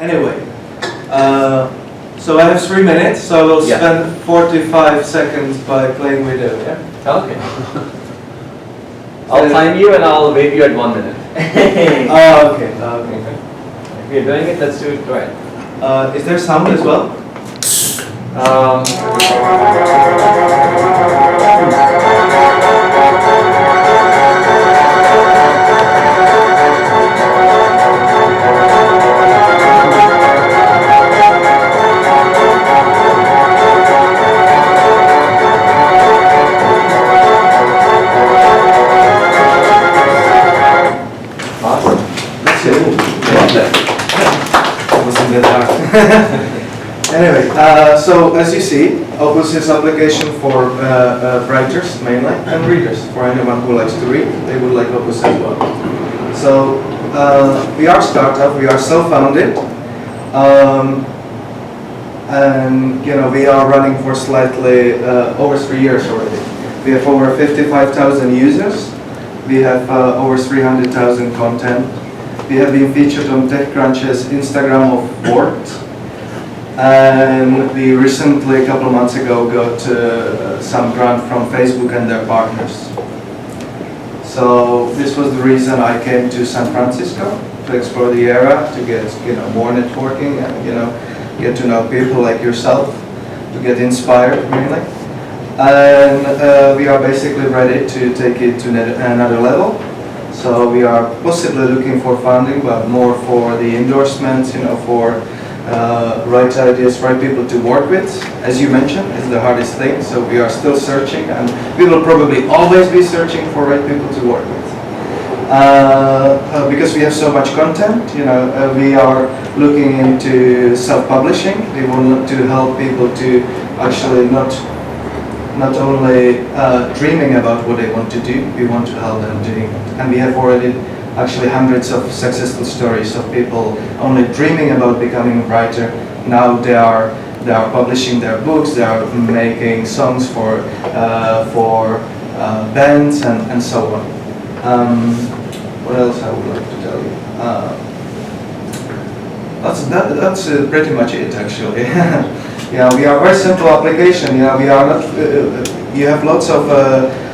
Anyway, so I have 3 minutes, so I will spend 45 seconds by playing video, yeah? Okay. I'll time you and I'll wait you at 1 minute. Oh, okay, okay. If you're doing it, let's do it right. Is there sound as well? Awesome. That's it. Wasn't that hard. Anyway, so as you see, Opuss is application for writers mainly and readers. For anyone who likes to read, they would like Opuss as well. So we are a startup, we are self-founded, and we are running for slightly over 3 years already. We have over 55,000 users. We have over 300,000 content. We have been featured on TechCrunch's Instagram of Board. And we recently, a couple of months ago, got some grant from Facebook and their partners. So this was the reason I came to San Francisco to explore the area, to get more networking and get to know people like yourself, to get inspired mainly. And we are basically ready to take it to another level. So we are possibly looking for funding, but more for the endorsements, for right ideas, right people to work with. As you mentioned, it's the hardest thing. So we are still searching, and we will probably always be searching for right people to work with. Because we have so much content, we are looking into self-publishing. We want to help people to actually not only dreaming about what they want to do, we want to help them doing it. And we have already actually hundreds of successful stories of people only dreaming about becoming a writer. Now they are publishing their books, they are making songs for bands and so on. What else I would like to tell you? That's pretty much it actually. Yeah, we are a very simple application. We are not. You have lots of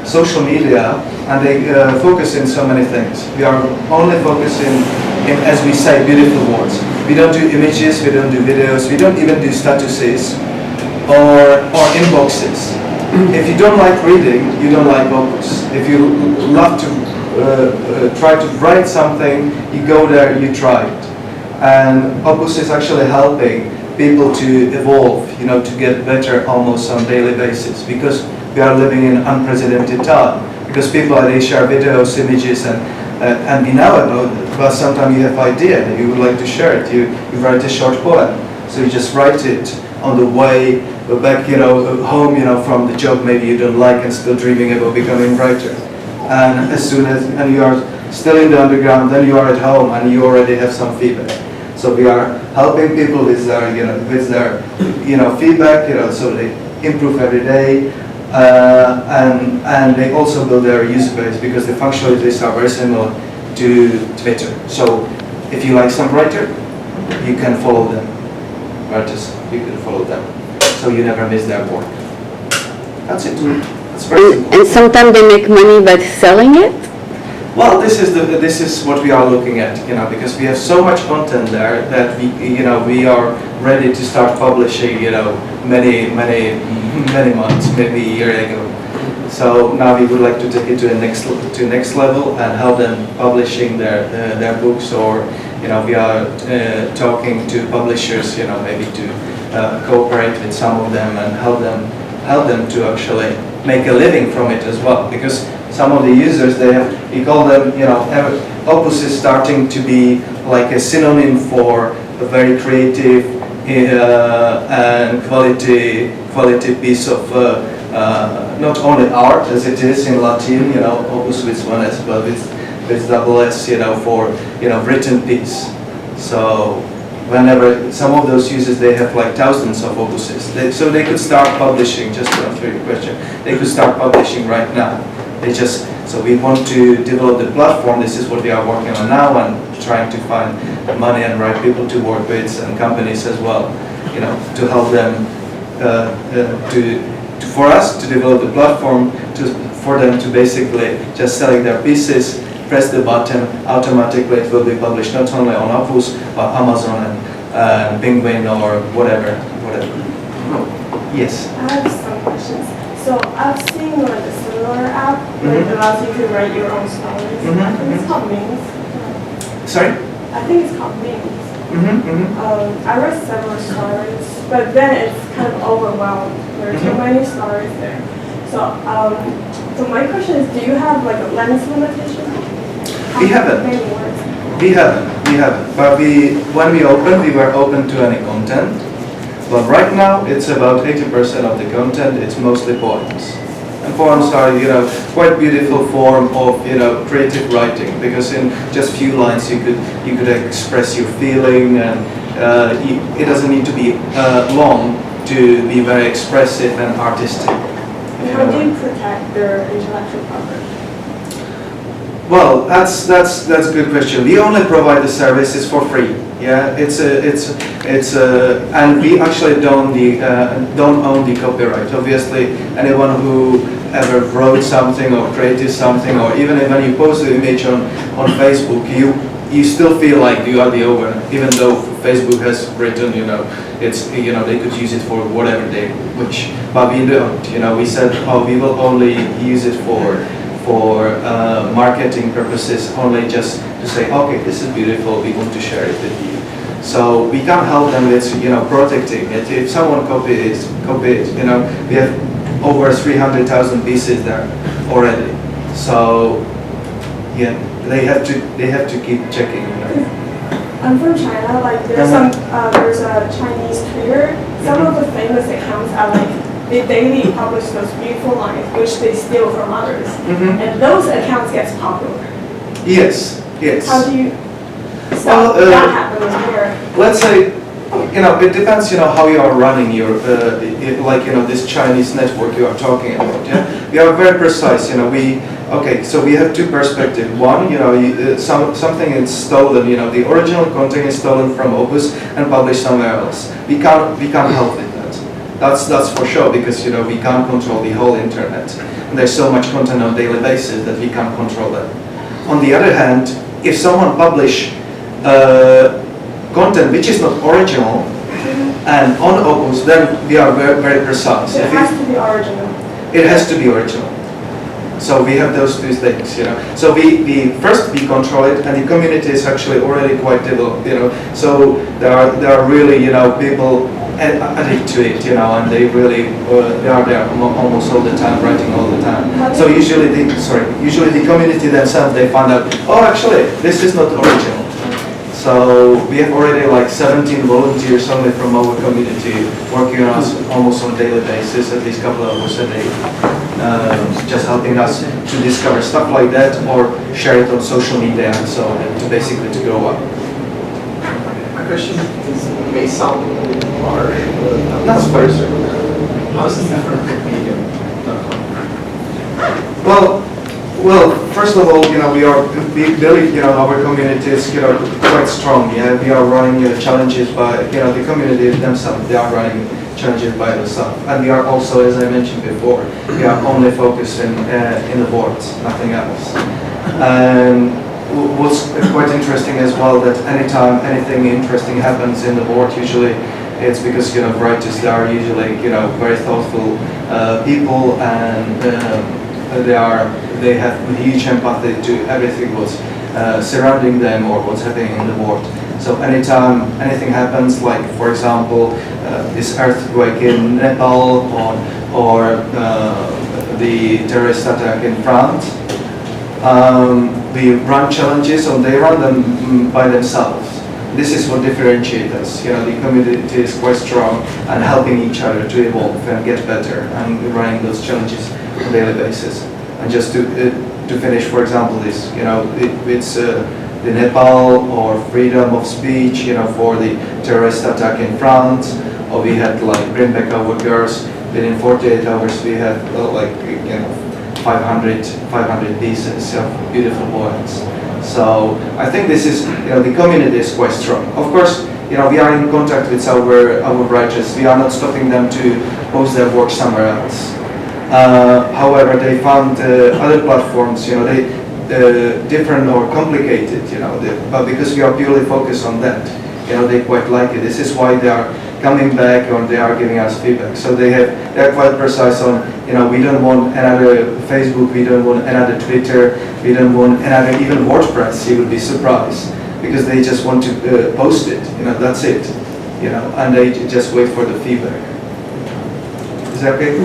social media, and they focus in so many things. We are only focusing in, as we say, beautiful words. We don't do images. We don't do videos. We don't even do statuses or inboxes. If you don't like reading, you don't like Opuss. If you love to try to write something, you go there, you try it. And Opuss is actually helping people to evolve, to get better almost on a daily basis, because we are living in unprecedented time. Because people, they share videos, images, and we know about it, but sometimes you have idea and you would like to share it. You write a short poem, so you just write it on the way back, home, from the job maybe you don't like and still dreaming about becoming a writer. And as soon as you are still in the underground, then you are at home and you already have some feedback. So we are helping people with their, feedback, so they improve every day, and they also build their user base because the functionalities are very similar to Twitter. So if you like some writer, you can follow them. Writers, you can follow them, so you never miss their work. That's it. It's very simple. And sometimes they make money by selling it. Well, this is what we are looking at, because we have so much content there that we are ready to start publishing, many months, maybe a year ago. So now we would like to take it to the next level and help them publishing their books, or we are talking to publishers, maybe to cooperate with some of them and help them to actually make a living from it as well, because some of the users, we call them, Opuss is starting to be like a synonym for a very creative and quality piece of not only art as it is in Latin, Opuss with one S, but with double S, for written piece. So whenever some of those users, they have like thousands of Opusses, so they could start publishing. Just to answer your question, they could start publishing right now. So we want to develop the platform. This is what we are working on now, and trying to find money and right people to work with and companies as well, to help them for us to develop the platform for them to basically just selling their pieces, press the button, automatically it will be published not only on Opuss but Amazon and Penguin or whatever. Yes. I have some questions. So I've seen like a similar app that allows you to write your own stories. I think it's called Memes. Sorry? I think it's called Memes. I read several stories, but then it's kind of overwhelmed. There are too many stories there. So my question is, do you have like a length limitation? We haven't. We haven't. But when we opened, we were open to any content. But right now, it's about 80% of the content. It's mostly poems. And poems are, quite beautiful form of, creative writing, because in just few lines you could express your feeling, and it doesn't need to be long to be very expressive and artistic. How do you protect their intellectual property? Well, that's a good question. We only provide the services for free. Yeah, and we actually don't own the copyright. Obviously, anyone who ever wrote something or created something, or even when you post the image on Facebook, you still feel like you are the owner, even though Facebook has written, they could use it for whatever they wish. But we don't. We said, we will only use it for marketing purposes, only just to say, okay, this is beautiful, we want to share it with you. So we can't help them with, protecting it. If someone copy it, we have over 300,000 pieces there already. So yeah, they have to keep checking. I'm from China. Like there's there's a Chinese Twitter. Some of the famous accounts are like, they daily publish those beautiful lines which they steal from others, and those accounts get popular. Yes. How do you stop that happening here? Let's say, it depends, how you are running your, this Chinese network you are talking about. Yeah, we are very precise. So we have two perspectives. One, something is stolen. The original content is stolen from Opuss and published somewhere else. We can't help with that. That's for sure, because we can't control the whole internet. And there's so much content on a daily basis that we can't control that. On the other hand, if someone publish content which is not original and on Opuss, then we are very, very precise. So it has to be original. It has to be original. So we have those two things, So we first control it, and the community is actually already quite developed, So there are really, people addict to it, and they really they are there almost all the time, writing all the time. So usually the community themselves, they find out, oh, actually this is not original. So we have already like 17 volunteers only from our community working on us almost on a daily basis, at least a couple of hours a day, just helping us to discover stuff like that or share it on social media and so on, to basically to grow up. My question may sound a little harsh, but That's very circular. How is it different from Medium.com? Well, first of all, we believe, our community is, quite strong. Yeah, we are running challenges by, the community themselves. They are running challenges by themselves, and we are also, as I mentioned before, we are only focused in the boards, nothing else. And what's quite interesting as well, that anytime anything interesting happens in the board, usually it's because writers, they are usually very thoughtful people, and they have huge empathy to everything what's surrounding them or what's happening in the board. So anytime anything happens, like for example this earthquake in Nepal or the terrorist attack in France, we run challenges, and they run them by themselves. This is what differentiates us. The community is quite strong and helping each other to evolve and get better, and running those challenges on a daily basis. And just to finish, for example, this, it's the Nepal or freedom of speech, for the terrorist attack in France, or we had like bring back our girls. Within 48 hours, we had 500 pieces of beautiful poems. So I think this is, the community is quite strong. Of course, we are in contact with our writers. We are not stopping them to post their work somewhere else. However, they found other platforms, they different or complicated, but because we are purely focused on that, they quite like it. This is why they are coming back or they are giving us feedback. So they're quite precise on, we don't want another Facebook, we don't want another Twitter, we don't want another even WordPress. You would be surprised, because they just want to post it, that's it, and they just wait for the feedback. Is that okay?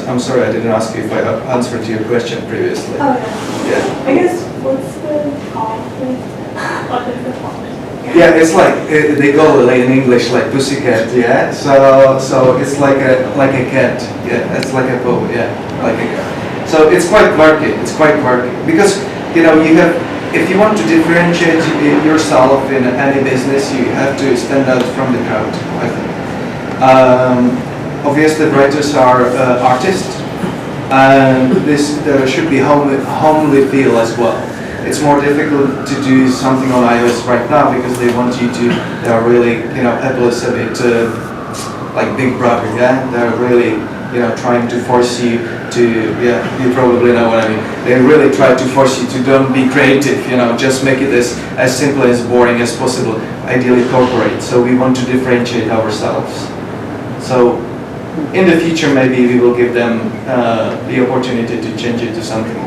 I'm sorry, I didn't ask you if I answered to your question previously. Oh, yeah. Yeah. I guess, what's the topic? What is the topic? Yeah, it's like they call it in English like pussycat. Yeah, so it's like a cat. Yeah, it's like a poem. Yeah, like a cat. So it's quite quirky. It's quite quirky because you have, if you want to differentiate yourself in any business, you have to stand out from the crowd, I think. Obviously, writers are artists, and this should be homely feel as well. It's more difficult to do something on iOS right now because they want you to. They are really, Apple is a bit like Big Brother. Yeah, they're really, trying to force you to. Yeah, you probably know what I mean. They really try to force you to don't be creative. Just make it as simple as boring as possible. Ideally corporate. So we want to differentiate ourselves. So in the future, maybe we will give them the opportunity to change it to something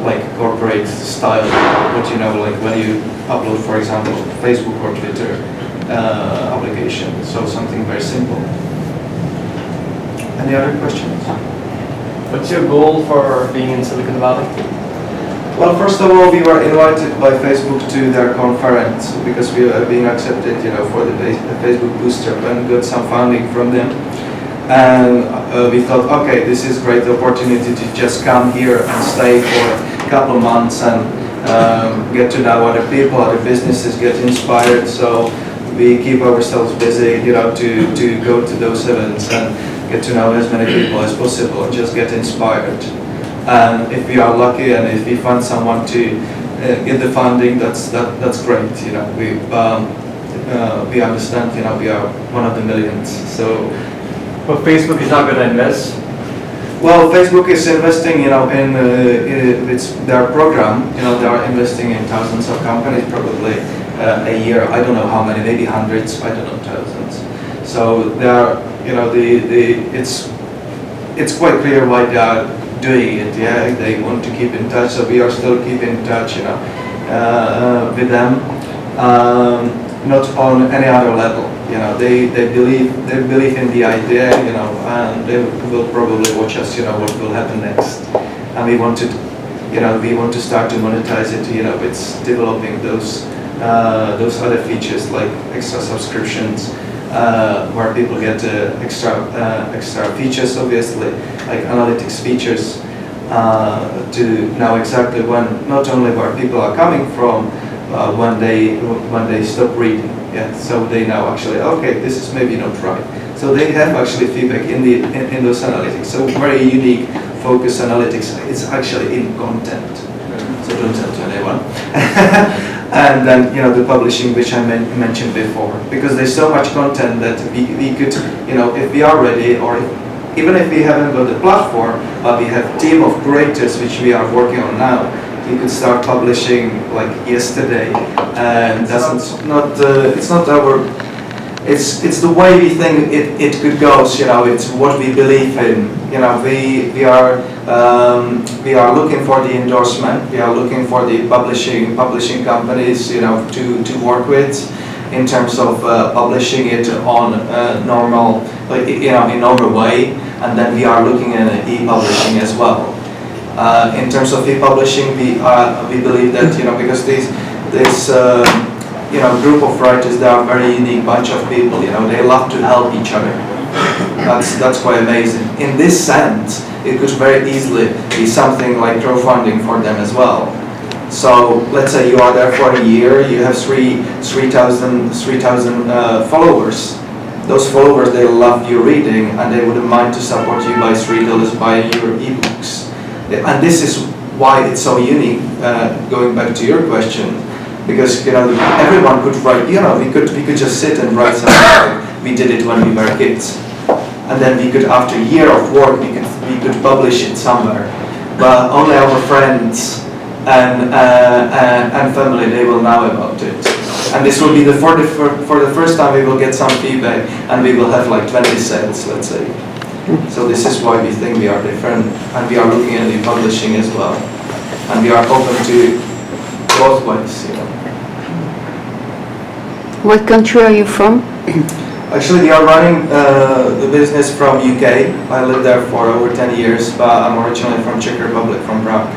like corporate style. But like when you upload, for example, Facebook or Twitter application. So something very simple. Any other questions? What's your goal for being in Silicon Valley? Well, first of all, we were invited by Facebook to their conference because we are being accepted, for the Facebook Bootstrap and got some funding from them. And we thought, okay, this is a great opportunity to just come here and stay for a couple of months and get to know other people, other businesses, get inspired. So we keep ourselves busy, to go to those events and get to know as many people as possible and just get inspired. And if we are lucky and if we find someone to get the funding, that's great. We understand. We are one of the millions. So. But Facebook is not going to invest. Well, Facebook is investing, in it's their program. They are investing in thousands of companies, probably a year. I don't know how many, maybe hundreds. I don't know, thousands. So they are, it's quite clear why they are doing it. Yeah, they want to keep in touch. So we are still keeping in touch, with them. Not on any other level. They believe in the idea, and they will probably watch us, what will happen next. And we want to start to monetize it, it's developing those other features like extra subscriptions, where people get extra features, obviously, like analytics features, to know exactly not only where people are coming from, when they stop reading. Yeah, so they know actually, okay, this is maybe not right. So they have actually feedback in those analytics. So very unique focus analytics. It's actually in content. So don't tell to anyone. And then the publishing, which I mentioned before, because there's so much content that we could, if we are ready, or even if we haven't got the platform, but we have a team of creators which we are working on now. We could start publishing like yesterday, and it's the way we think it could go. It's what we believe in. We are looking for the endorsement. We are looking for the publishing companies, to work with in terms of publishing it on normal, in normal way, and then we are looking at e-publishing as well. In terms of e-publishing, we believe that because this group of writers, they are a very unique bunch of people. They love to help each other. That's quite amazing. In this sense, it could very easily be something like crowdfunding for them as well. So let's say you are there for a year, you have 3,000 followers. Those followers, they love your reading and they wouldn't mind to support you by $3 buying your ebooks. And this is why it's so unique, going back to your question, because everyone could write, we could just sit and write something like we did it when we were kids, and then we could, after a year of work, we could publish it somewhere, but only our friends and family, they will know about it. And this will be for the first time we will get some feedback, and we will have like 20 sales, let's say. So this is why we think we are different, and we are looking at the publishing as well, and we are open to both ways. What country are you from? Actually, we are running the business from UK. I lived there for over 10 years, but I'm originally from Czech Republic, from Prague.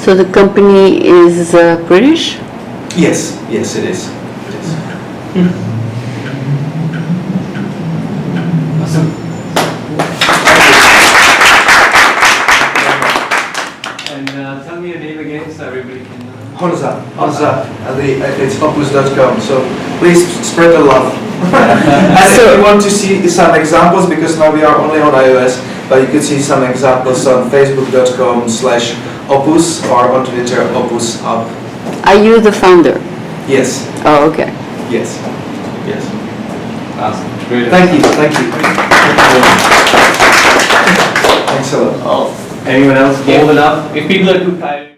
So the company is British? Yes, it is. Awesome. And tell me your name again so everybody can know. Honza, and it's Opuss.com, so please spread the love. And if you want to see some examples, because now we are only on iOS, but you could see some examples on facebook.com/Opuss or on Twitter, Opuss Up. Are you the founder? Yes, Oh, okay. yes. Awesome. Great. Thank you. Thanks a lot. Anyone else bold enough? If people are too tired.